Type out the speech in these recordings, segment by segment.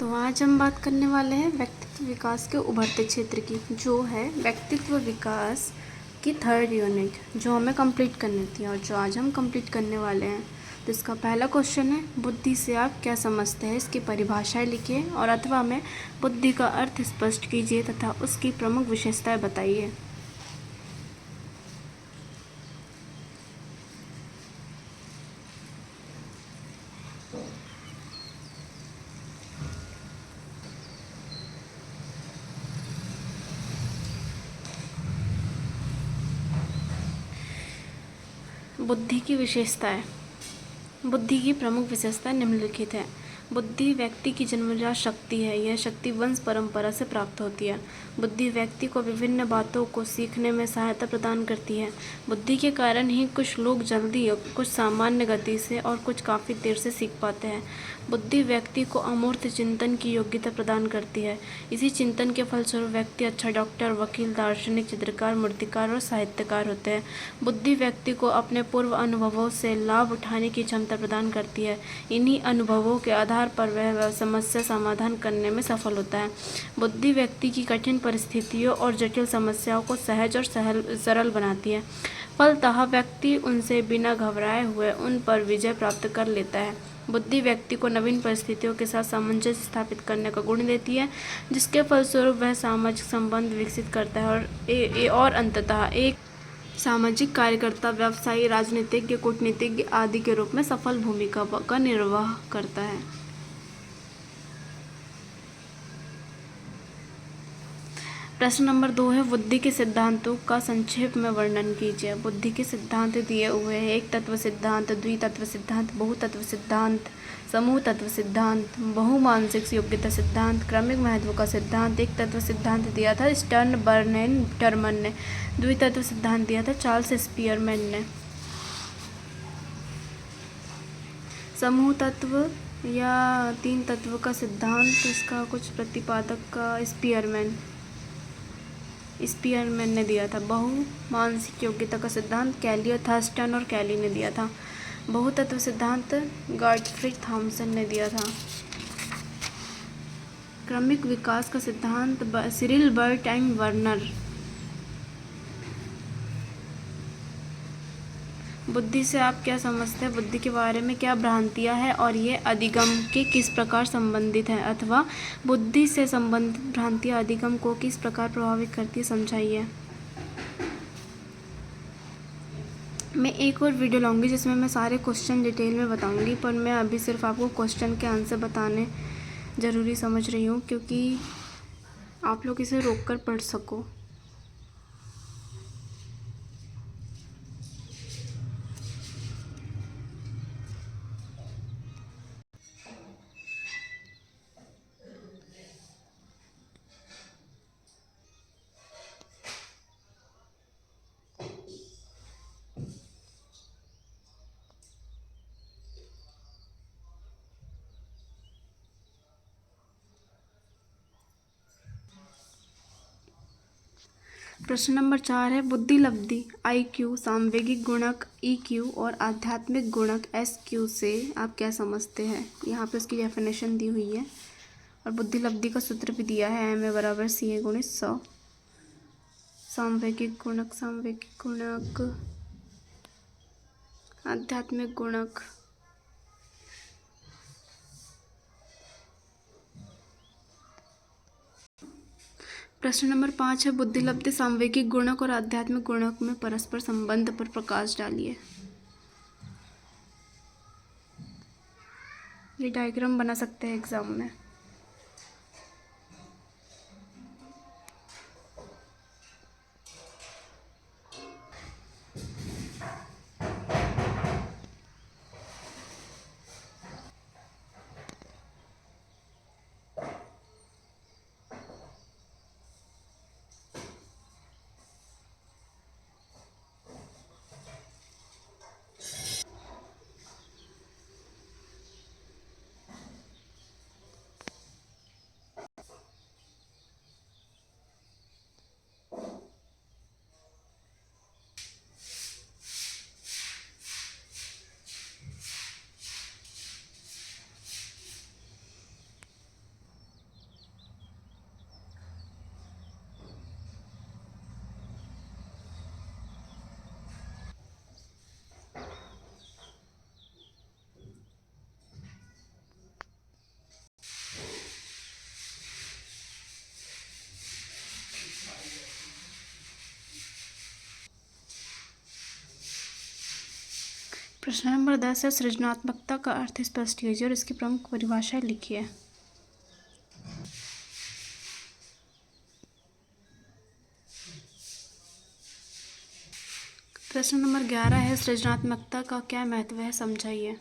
तो आज हम बात करने वाले हैं व्यक्तित्व विकास के उभरते क्षेत्र की, जो है व्यक्तित्व विकास की थर्ड यूनिट, जो हमें कंप्लीट करनी थी और जो आज हम कंप्लीट करने वाले हैं। तो इसका पहला क्वेश्चन है, बुद्धि से आप क्या समझते हैं? इसकी परिभाषाएं लिखिए और अथवा हमें बुद्धि का अर्थ स्पष्ट कीजिए तथा उसकी प्रमुख विशेषताएं बताइए। बुद्धि की विशेषताएं। बुद्धि की प्रमुख विशेषताएं निम्नलिखित है। बुद्धि व्यक्ति की जन्मजात शक्ति है। यह शक्ति वंश परंपरा से प्राप्त होती है। बुद्धि व्यक्ति को विभिन्न बातों को सीखने में सहायता प्रदान करती है। बुद्धि के कारण ही कुछ लोग जल्दी, कुछ सामान्य गति से और कुछ काफ़ी देर से सीख पाते हैं। बुद्धि व्यक्ति को अमूर्त चिंतन की योग्यता प्रदान करती है। इसी चिंतन के फलस्वरूप व्यक्ति अच्छा डॉक्टर, वकील, दार्शनिक, चित्रकार, मूर्तिकार और साहित्यकार होते हैं। बुद्धि व्यक्ति को अपने पूर्व अनुभवों से लाभ उठाने की क्षमता प्रदान करती है। इन्हीं अनुभवों के आधार पर वह समस्या समाधान करने में सफल होता है। बुद्धि व्यक्ति की कठिन परिस्थितियों और जटिल समस्याओं को सहज और सरल बनाती है। फलतः व्यक्ति उनसे बिना घबराए हुए उन पर विजय प्राप्त कर लेता है। बुद्धि व्यक्ति को नवीन परिस्थितियों के साथ सामंजस्य स्थापित करने का गुण देती है, जिसके फलस्वरूप वह सामाजिक संबंध विकसित करता है और अंततः एक सामाजिक कार्यकर्ता, व्यवसायी, राजनीतिज्ञ, कूटनीतिज्ञ आदि के रूप में सफल भूमिका का निर्वाह करता है। प्रश्न नंबर 2 है, बुद्धि के सिद्धांतों का संक्षेप में वर्णन कीजिए। बुद्धि के सिद्धांत दिए हुए हैं। एक तत्व सिद्धांत, द्वितत्व सिद्धांत, बहुतत्व सिद्धांत, समूह तत्व सिद्धांत, बहुमानसिक योग्यता सिद्धांत, क्रमिक महत्व का सिद्धांत। एक तत्व सिद्धांत दिया था स्टर्नबर्न टर्मन ने। द्वितत्व सिद्धांत दिया था चार्ल्स स्पीयरमैन ने। समूह तत्व या तीन तत्व का सिद्धांत, इसका कुछ प्रतिपादक का स्पीयरमैन ने दिया था। बहुमानसिक योग्यता का सिद्धांत कैली, थर्स्टन और कैली ने दिया था। बहुतत्व सिद्धांत गॉटफ्रीड थॉमसन ने दिया था। क्रमिक विकास का सिद्धांत सिरिल बर्ट एंड वर्नर। बुद्धि से आप क्या समझते हैं? बुद्धि के बारे में क्या भ्रांतियां हैं और ये अधिगम के किस प्रकार संबंधित हैं, अथवा बुद्धि से संबंधित भ्रांतियां अधिगम को किस प्रकार प्रभावित करती है, समझाइए। मैं एक और वीडियो लाऊंगी जिसमें मैं सारे क्वेश्चन डिटेल में बताऊंगी, पर मैं अभी सिर्फ आपको क्वेश्चन के आंसर बताने ज़रूरी समझ रही हूँ, क्योंकि आप लोग इसे रोक कर पढ़ सको। प्रश्न नंबर 4 है, बुद्धि लब्धि IQ, सामवेगिक गुणक EQ और आध्यात्मिक गुणक SQ से आप क्या समझते हैं? यहाँ पे उसकी डेफिनेशन दी हुई है और बुद्धि लब्धि का सूत्र भी दिया है, MA = CA × 100। सामवेगिक गुणक, आध्यात्मिक गुणक। प्रश्न नंबर 5 है, बुद्धि लब्धि, सामवेगिक गुणक और आध्यात्मिक गुणक में परस्पर संबंध पर प्रकाश डालिए। ये डायग्राम बना सकते हैं एग्जाम में। प्रश्न नंबर 10 है, सृजनात्मकता का अर्थ स्पष्ट कीजिए और इसकी प्रमुख परिभाषाएं लिखिए। प्रश्न नंबर 11 है, सृजनात्मकता का क्या महत्व है, समझाइए।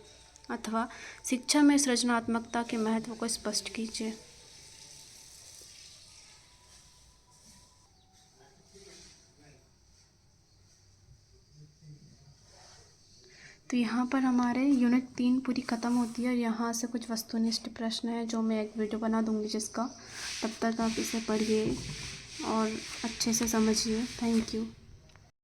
अथवा शिक्षा में सृजनात्मकता के महत्व को स्पष्ट कीजिए। तो यहाँ पर हमारे यूनिट 3 पूरी ख़त्म होती है और यहाँ से कुछ वस्तुनिष्ठ प्रश्न है जो मैं एक वीडियो बना दूँगी जिसका, तब तक आप इसे पढ़िए और अच्छे से समझिए। Thank you.